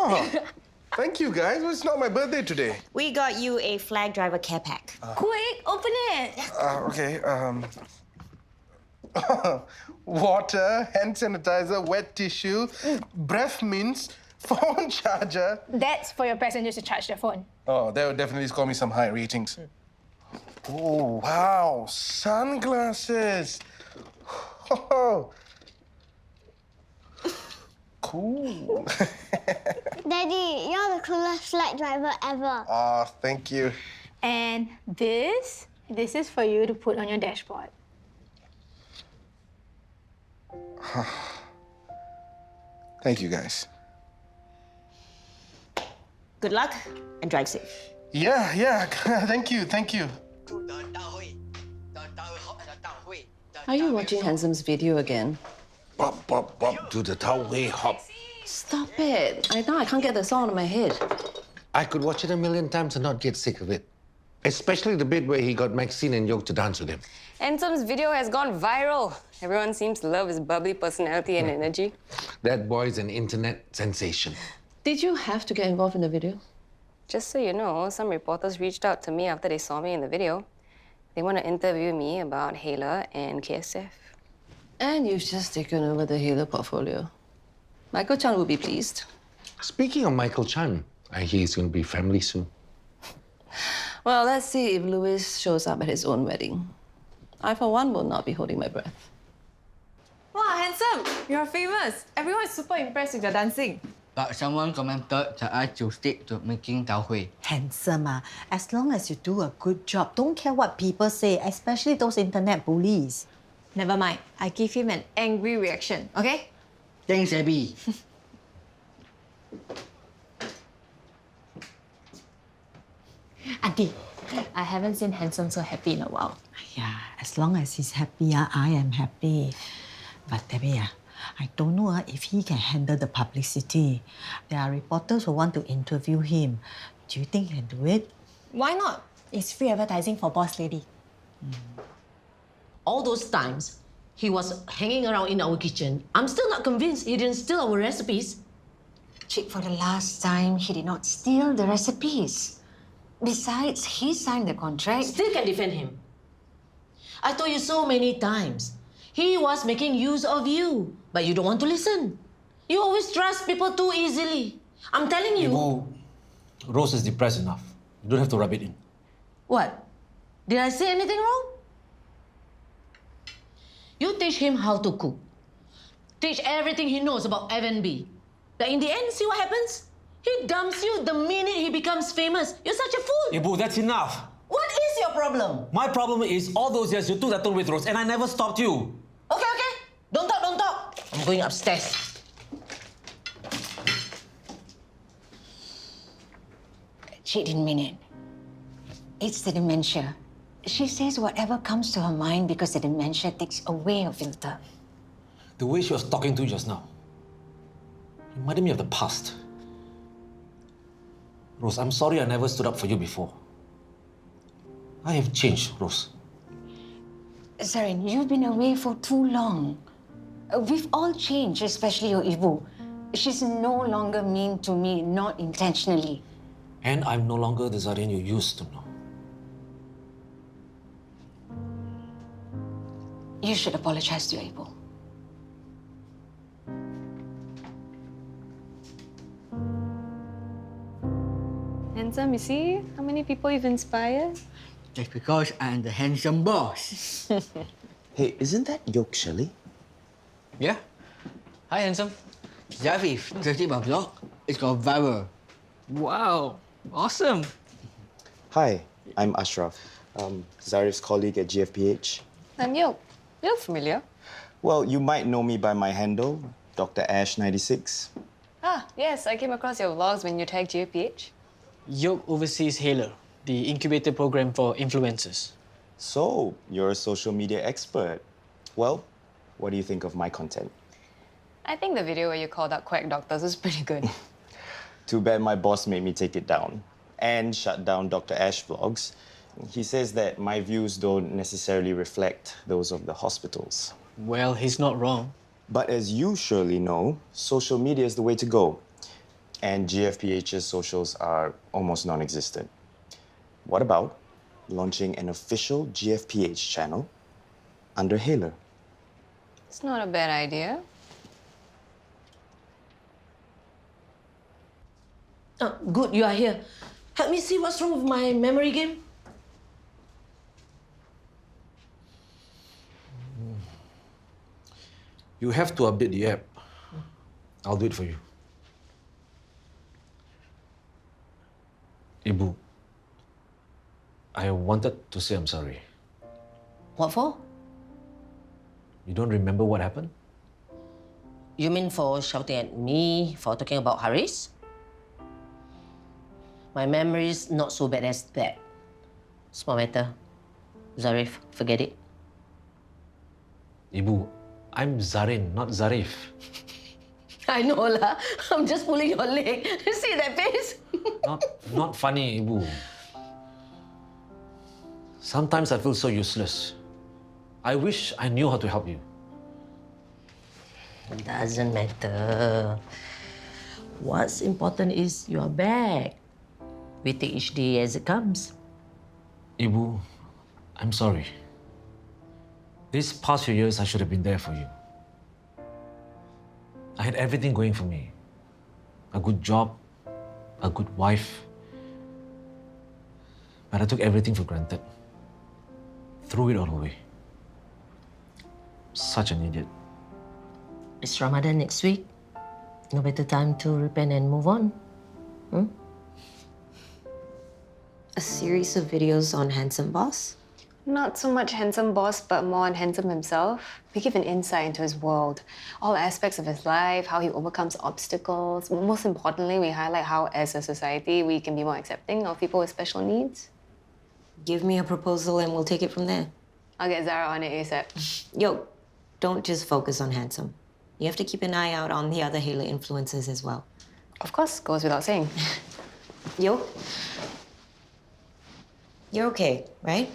Oh, thank you, guys. Well, it's not my birthday today. We got you a flag driver care pack. Quick, open it. Okay, water, hand sanitizer, wet tissue, breath mints, phone charger. That's for your passengers to charge their phone. Oh, that would definitely score me some high ratings. Oh, wow, sunglasses. Oh, cool. Daddy, you're the coolest flight driver ever. Oh, thank you. And this is for you to put on your dashboard. Thank you, guys. Good luck and drive safe. Yeah, thank you. Are you watching Handsome's video again? Bop, bop, bop, do the Tao Wei hop. Stop it. Now I can't get the song out of my head. I could watch it a million times and not get sick of it. Especially the bit where he got Maxine and Yoke to dance with him. Handsome's video has gone viral. Everyone seems to love his bubbly personality and energy. That boy's an internet sensation. Did you have to get involved in the video? Just so you know, some reporters reached out to me after they saw me in the video. They want to interview me about Hailer and KSF. And you've just taken over the Hailer portfolio. Michael Chan will be pleased. Speaking of Michael Chan, I hear he's going to be family soon. Well, let's see if Louis shows up at his own wedding. I, for one, will not be holding my breath. Wow, handsome! You're famous. Everyone is super impressed with your dancing. But someone commented that I should stick to making tau hui. Handsome, as long as you do a good job, don't care what people say, especially those internet bullies. Never mind. I give him an angry reaction, okay? Thanks, Abby. Auntie, I haven't seen Handsome so happy in a while. Yeah, as long as he's happy, I am happy. But Debbie, I don't know if he can handle the publicity. There are reporters who want to interview him. Do you think he can do it? Why not? It's free advertising for Boss Lady. All those times he was hanging around in our kitchen, I'm still not convinced he didn't steal our recipes. Chick, for the last time, he did not steal the recipes. Besides, he signed the contract. Still can defend him. I told you so many times. He was making use of you, but you don't want to listen. You always trust people too easily. I'm telling you. Ibu, Rose is depressed enough. You don't have to rub it in. What? Did I say anything wrong? You teach him how to cook. Teach everything he knows about F&B. But in the end, see what happens? He dumps you the minute he becomes famous. You're such a fool. Ibu, that's enough. What is your problem? My problem is all those years you took that with Rose and I never stopped you. Okay. Don't talk. I'm going upstairs. She didn't mean it. It's the dementia. She says whatever comes to her mind because the dementia takes away her filter. The way she was talking to you just now reminded me of the past. Rose, I'm sorry I never stood up for you before. I have changed, Rose. Zarin, you've been away for too long. We've all changed, especially your Ibu. She's no longer mean to me, not intentionally. And I'm no longer the Zarin you used to know. You should apologize to your Ibu. Handsome, you see how many people you've inspired? Just because I'm the handsome boss. Hey, isn't that Yoke Shelley? Yeah. Hi, handsome. Zavif, 30 by vlog. It's gone viral. Wow. Awesome. Hi, I'm Ashraf, Zarif's colleague at GFPH. I'm Yoke. You look familiar. Well, you might know me by my handle, Dr. Ash96. Ah, yes, I came across your vlogs when you tagged GPH. Yoke oversees Hailer, the incubator program for influencers. So, you're a social media expert. Well, what do you think of my content? I think the video where you called out quack doctors was pretty good. Too bad my boss made me take it down and shut down Dr. Ash vlogs. He says that my views don't necessarily reflect those of the hospitals. Well, he's not wrong. But as you surely know, social media is the way to go. and GFPH's socials are almost non-existent. What about launching an official GFPH channel under Hailer? It's not a bad idea. Oh, good, you are here. Help me see what's wrong with my memory game. You have to update the app. I'll do it for you. Ibu, I wanted to say I'm sorry. What for? You don't remember what happened? You mean for shouting at me, for talking about Haris? My memory's not so bad as that. Small matter. Zarif, forget it. Ibu, I'm Zarin, not Zarif. I know lah. I'm just pulling your leg. See that face? Not funny, Ibu. Sometimes I feel so useless. I wish I knew how to help you. It doesn't matter. What's important is you are back. We take each day as it comes. Ibu, I'm sorry. These past few years, I should have been there for you. I had everything going for me. A good job, a good wife. But I took everything for granted. Threw it all away. Such an idiot. It's Ramadan next week. No better time to repent and move on. Hmm? A series of videos on Handsome Boss? Not so much Handsome Boss, but more on Handsome himself. We give an insight into his world, all aspects of his life, how he overcomes obstacles. Most importantly, we highlight how, as a society, we can be more accepting of people with special needs. Give me a proposal and we'll take it from there. I'll get Zara on it ASAP. Yo, don't just focus on Handsome. You have to keep an eye out on the other Hailer influencers as well. Of course, goes without saying. Yo, you're okay, right?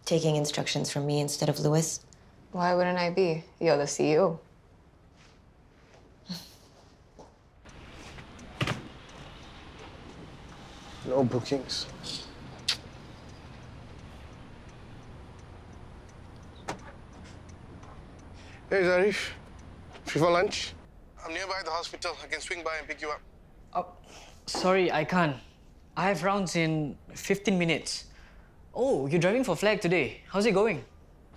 Taking instructions from me instead of Lewis. Why wouldn't I be? You're the CEO. No bookings. Hey, Zarif. Free for lunch? I'm nearby the hospital. I can swing by and pick you up. Oh, sorry, I can't. I have rounds in 15 minutes. Oh, you're driving for Flag today. How's it going?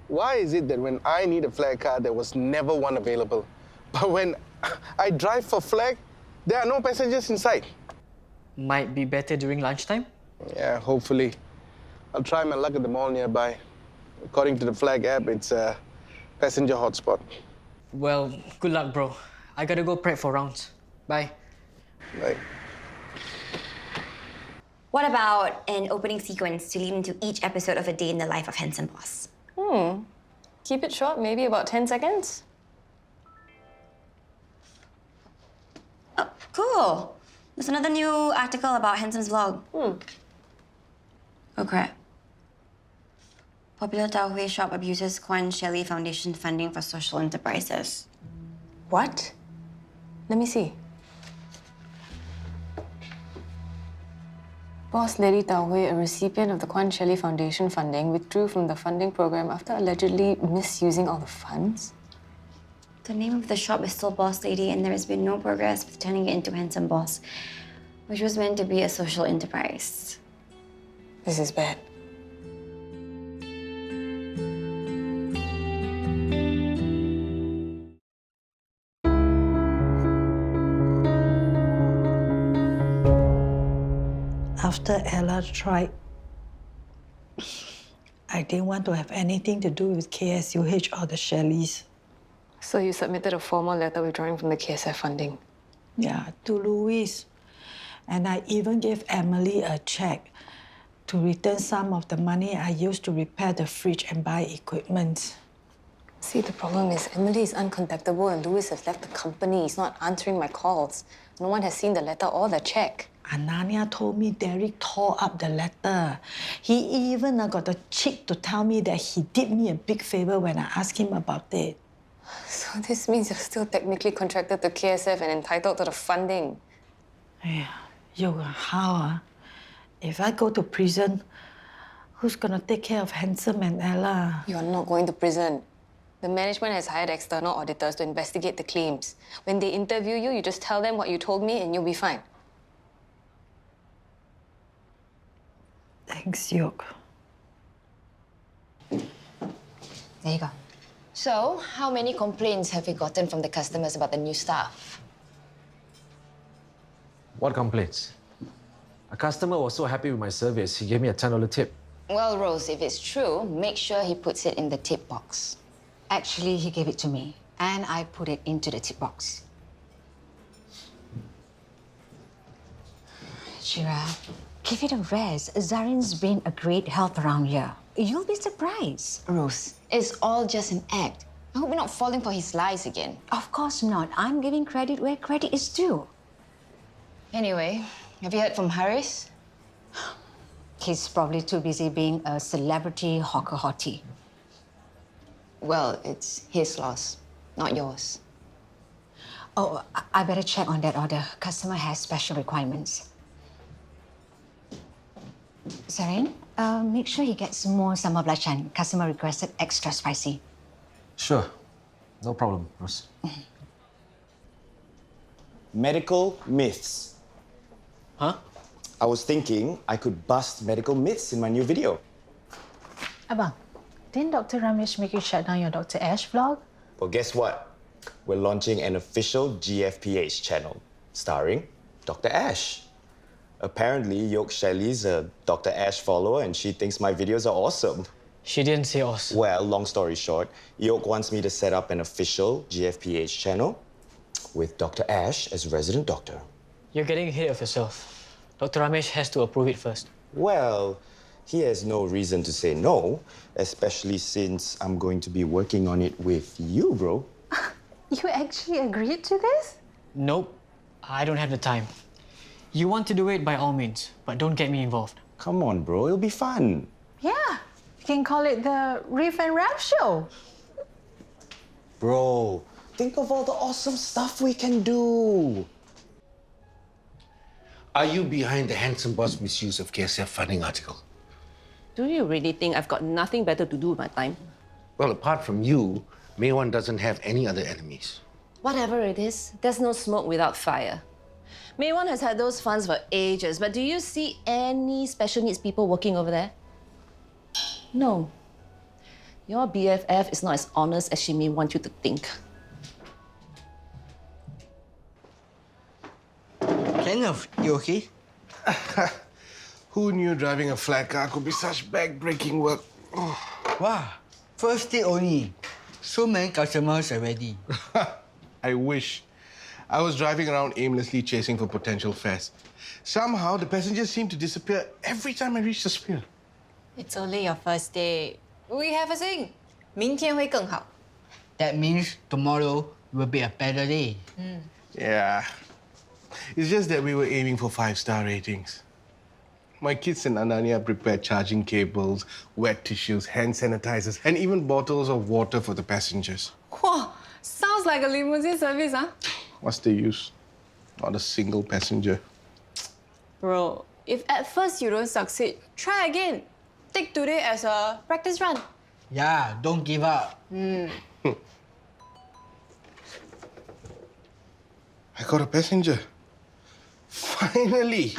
Why is it that when I need a flag car, there was never one available? But when I drive for Flag, there are no passengers inside. Might be better during lunchtime? Yeah, hopefully. I'll try my luck at the mall nearby. According to the Flag app, it's a passenger hotspot. Well, good luck, bro. I gotta go prep for rounds. Bye. Bye. What about an opening sequence to lead into each episode of A Day in the Life of Handsome Boss? Keep it short, maybe about 10 seconds. Oh, cool. There's another new article about Handsome's vlog. Oh, crap. Popular Tau Hui shop abuses Kwan Shelley Foundation funding for social enterprises. What? Let me see. Boss Lady Tau Hui, a recipient of the Kwan Shelley Foundation funding, withdrew from the funding program after allegedly misusing all the funds. The name of the shop is still Boss Lady, and there has been no progress with turning it into Handsome Boss, which was meant to be a social enterprise. This is bad. After Ella tried, I didn't want to have anything to do with KSUH or the Shelleys. So you submitted a formal letter withdrawing from the KSF funding? Yeah, to Louis. And I even gave Emily a check to return some of the money I used to repair the fridge and buy equipment. See, the problem is Emily is uncontactable and Louis has left the company. He's not answering my calls. No one has seen the letter or the check. Ananya told me Derek tore up the letter. He even got the cheek to tell me that he did me a big favor when I asked him about it. So this means you're still technically contracted to KSF and entitled to the funding. How? If I go to prison, who's gonna take care of Handsome and Ella? You're not going to prison. The management has hired external auditors to investigate the claims. When they interview you, you just tell them what you told me and you'll be fine. Thanks, Yok. There you go. So, how many complaints have you gotten from the customers about the new staff? What complaints? A customer was so happy with my service, he gave me a $10 tip. Well, Rose, if it's true, make sure he puts it in the tip box. Actually, he gave it to me, and I put it into the tip box. Syirah, give it a rest. Zarin's been a great help around here. You'll be surprised. Rose, it's all just an act. I hope you're not falling for his lies again. Of course not. I'm giving credit where credit is due. Anyway, have you heard from Haris? He's probably too busy being a celebrity hawker hottie. Well, it's his loss, not yours. Oh, I better check on that order. Customer has special requirements. Zarin, make sure he gets more sambal belacan. Customer requested extra spicy. Sure. No problem, Rose. Medical myths. Huh? I was thinking I could bust medical myths in my new video. Abang, didn't Dr. Ramesh make you shut down your Dr. Ash vlog? Well, guess what? We're launching an official GFPH channel starring Dr. Ash. Apparently, Yok Shelley's a Dr. Ash follower and she thinks my videos are awesome. She didn't say awesome. Well, long story short, Yok wants me to set up an official GFPH channel with Dr. Ash as resident doctor. You're getting ahead of yourself. Dr. Ramesh has to approve it first. Well, he has no reason to say no, especially since I'm going to be working on it with you, bro. You actually agreed to this? Nope, I don't have the time. You want to do it by all means, but don't get me involved. Come on, bro, it'll be fun. Yeah, you can call it the Riff and Rap Show. Bro, think of all the awesome stuff we can do. Are you behind the handsome boss misuse of KSF funding article? Do you really think I've got nothing better to do with my time? Well, apart from you, Maywan doesn't have any other enemies. Whatever it is, there's no smoke without fire. Maywan has had those funds for ages, but do you see any special needs people working over there? No. Your BFF is not as honest as she may want you to think. Kenneth, you okay? Who knew driving a flat car could be such back-breaking work? Wow, first day only. So many customers already. I wish. I was driving around aimlessly chasing for potential fares. Somehow, the passengers seem to disappear every time I reach the sphere. It's only your first day. We have a saying, 明天会更好. That means tomorrow will be a better day. Yeah. It's just that we were aiming for 5-star ratings. My kids and Ananya prepared charging cables, wet tissues, hand sanitizers, and even bottles of water for the passengers. Wow, sounds like a limousine service, huh? What's the use? Not a single passenger. Bro, if at first you don't succeed, try again. Take today as a practice run. Yeah, don't give up. I got a passenger. Finally!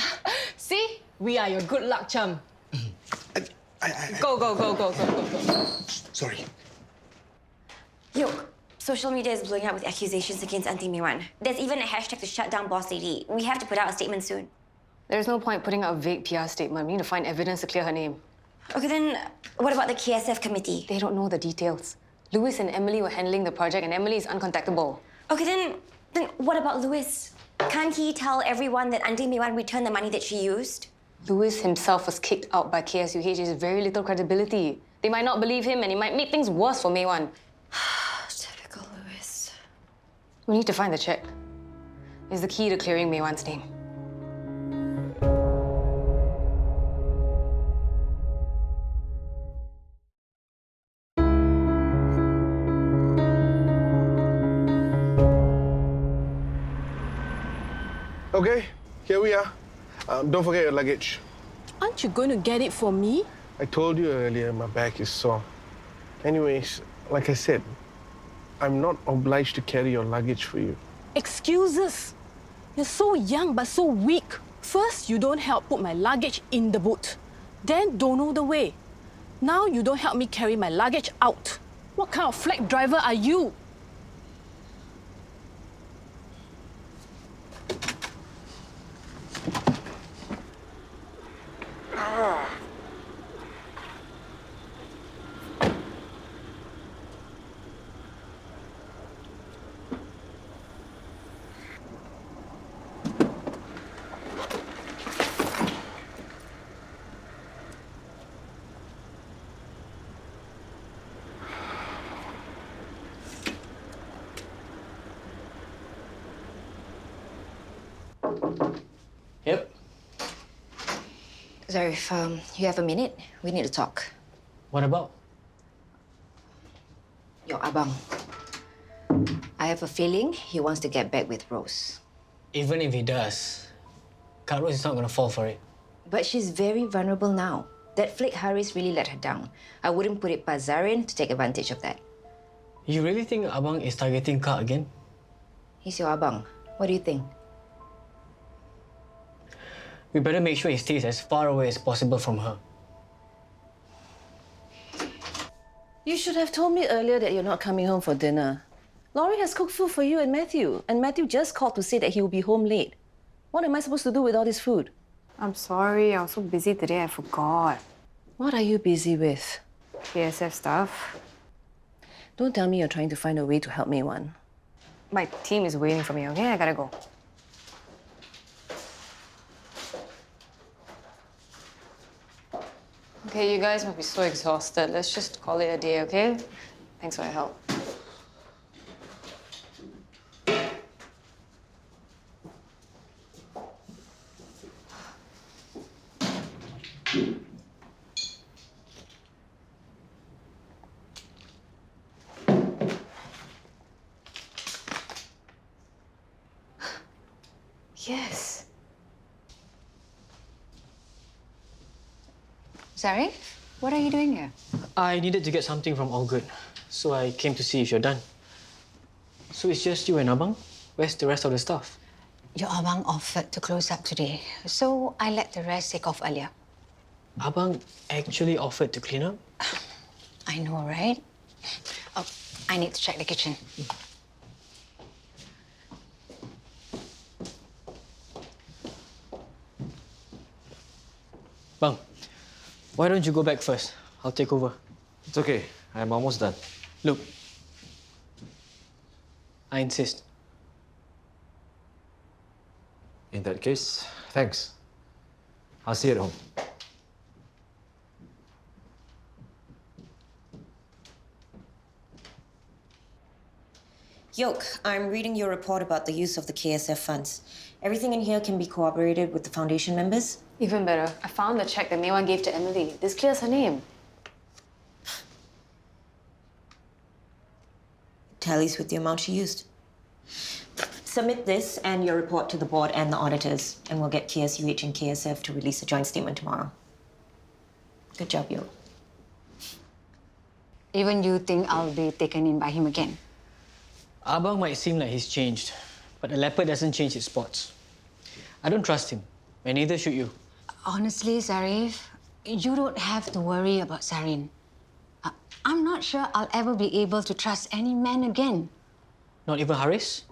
See? We are your good luck chum. Go. Sorry. Yok, social media is blowing up with accusations against Auntie Maywan. There's even a hashtag to shut down Boss Lady. We have to put out a statement soon. There's no point putting out a vague PR statement. We need to find evidence to clear her name. Okay, then what about the KSF committee? They don't know the details. Louis and Emily were handling the project and Emily is uncontactable. Okay, then what about Louis? Can't he tell everyone that Auntie Maywan returned the money that she used? Louis himself was kicked out by KSUH. He has very little credibility. They might not believe him and it might make things worse for Maywan. Typical Louis. We need to find the check. It's the key to clearing Maywan's name. Okay, here we are. Don't forget your luggage. Aren't you going to get it for me? I told you earlier my back is sore. Anyways, like I said, I'm not obliged to carry your luggage for you. Excuses. You're so young but so weak. First, you don't help put my luggage in the boot. Then don't know the way. Now you don't help me carry my luggage out. What kind of flag driver are you? Yep. Zarif, you have a minute? We need to talk. What about? Your abang. I have a feeling he wants to get back with Rose. Even if he does, Kak Rose is not going to fall for it. But she's very vulnerable now. That flick Haris really let her down. I wouldn't put it past Zarin to take advantage of that. You really think Abang is targeting Kak again? He's your abang. What do you think? We better make sure he stays as far away as possible from her. You should have told me earlier that you're not coming home for dinner. Laurie has cooked food for you and Matthew just called to say that he will be home late. What am I supposed to do with all this food? I'm sorry, I was so busy today, I forgot. What are you busy with? KSF stuff. Don't tell me you're trying to find a way to help me one. My team is waiting for me, okay? I gotta go. Okay, you guys must be so exhausted. Let's just call it a day, okay? Thanks for your help. Yes. Zarin, what are you doing here? I needed to get something from All Good, so I came to see if you're done. So it's just you and Abang? Where's the rest of the staff? Your abang offered to close up today, so I let the rest take off earlier. Abang actually offered to clean up? I know, right? Oh, I need to check the kitchen. Bang, why don't you go back first? I'll take over. It's okay. I'm almost done. Look, I insist. In that case, thanks. I'll see you at home. Yoke, I'm reading your report about the use of the KSF funds. Everything in here can be corroborated with the foundation members? Even better, I found the check that Maywan gave to Emily. This clears her name. Tallies with the amount she used. Submit this and your report to the board and the auditors, and we'll get KSUH and KSF to release a joint statement tomorrow. Good job, Yoke. Even you think I'll be taken in by him again? Abang might seem like he's changed, but a leopard doesn't change its spots. I don't trust him, and neither should you. Honestly, Zarif, you don't have to worry about Zarin. I'm not sure I'll ever be able to trust any man again. Not even Haris?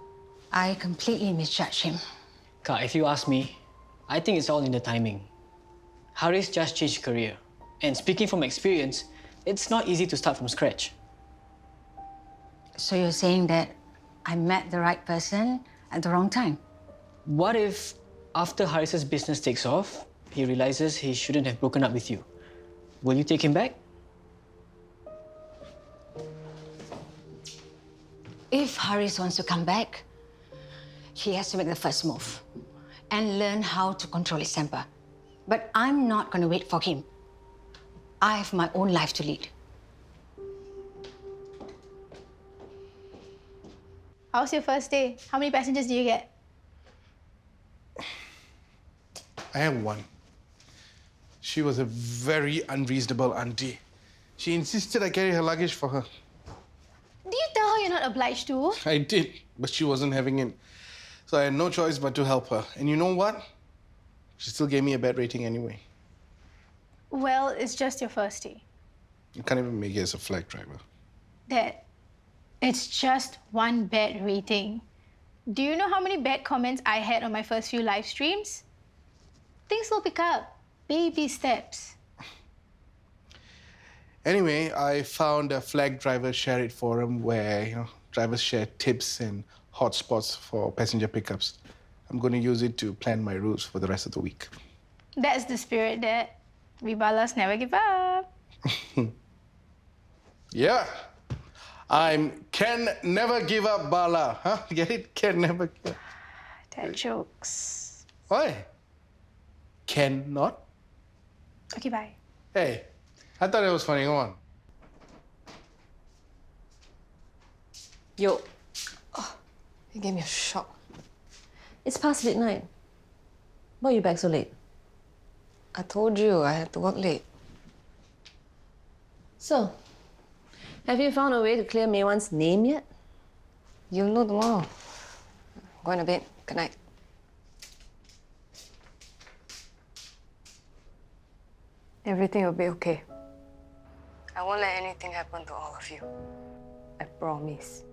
I completely misjudged him. Kak, if you ask me, I think it's all in the timing. Haris just changed career. And speaking from experience, it's not easy to start from scratch. So you're saying that I met the right person at the wrong time? What if, after Haris's business takes off, he realizes he shouldn't have broken up with you? Will you take him back? If Haris wants to come back, he has to make the first move and learn how to control his temper. But I'm not going to wait for him. I have my own life to lead. How's your first day? How many passengers do you get? I have one. She was a very unreasonable auntie. She insisted I carry her luggage for her. Do you tell her you're not obliged to? I did, but she wasn't having it. So I had no choice but to help her. And you know what? She still gave me a bad rating anyway. Well, it's just your first day. You can't even make it as a flag driver. Dad, it's just one bad rating. Do you know how many bad comments I had on my first few live streams? Things will pick up. Baby steps. Anyway, I found a flag driver share it forum where drivers share tips and hotspots for passenger pickups. I'm going to use it to plan my routes for the rest of the week. That's the spirit, Dad. We balas never give up. Yeah. I'm Ken Never Give Up Bala. Huh? Get it? Ken Never Give Up. Dad jokes. Why? Ken not? Okay, bye. Hey, I thought it was funny. Come on. Yo, It gave me a shock. it's past midnight. Why are you back so late? I told you I had to work late. So, have you found a way to clear Mei Wan's name yet? You'll know tomorrow. Going to bed. Good night. Everything will be okay. I won't let anything happen to all of you. I promise.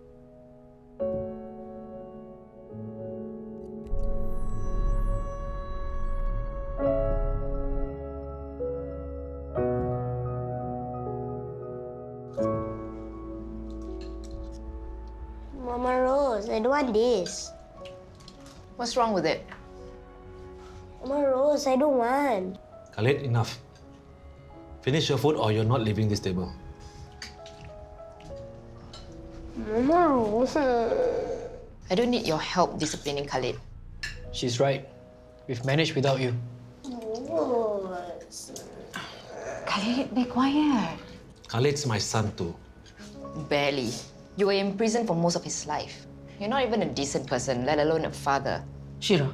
Mama Rose, I don't want this. What's wrong with it? Mama Rose, I don't want. Khalid, enough. Finish your food or you're not leaving this table. Mama Rose. I don't need your help disciplining Khalid. She's right. We've managed without you. Khalid, be quiet. Khalid's my son too. Barely. You were in prison for most of his life. You're not even a decent person, let alone a father. Syirah,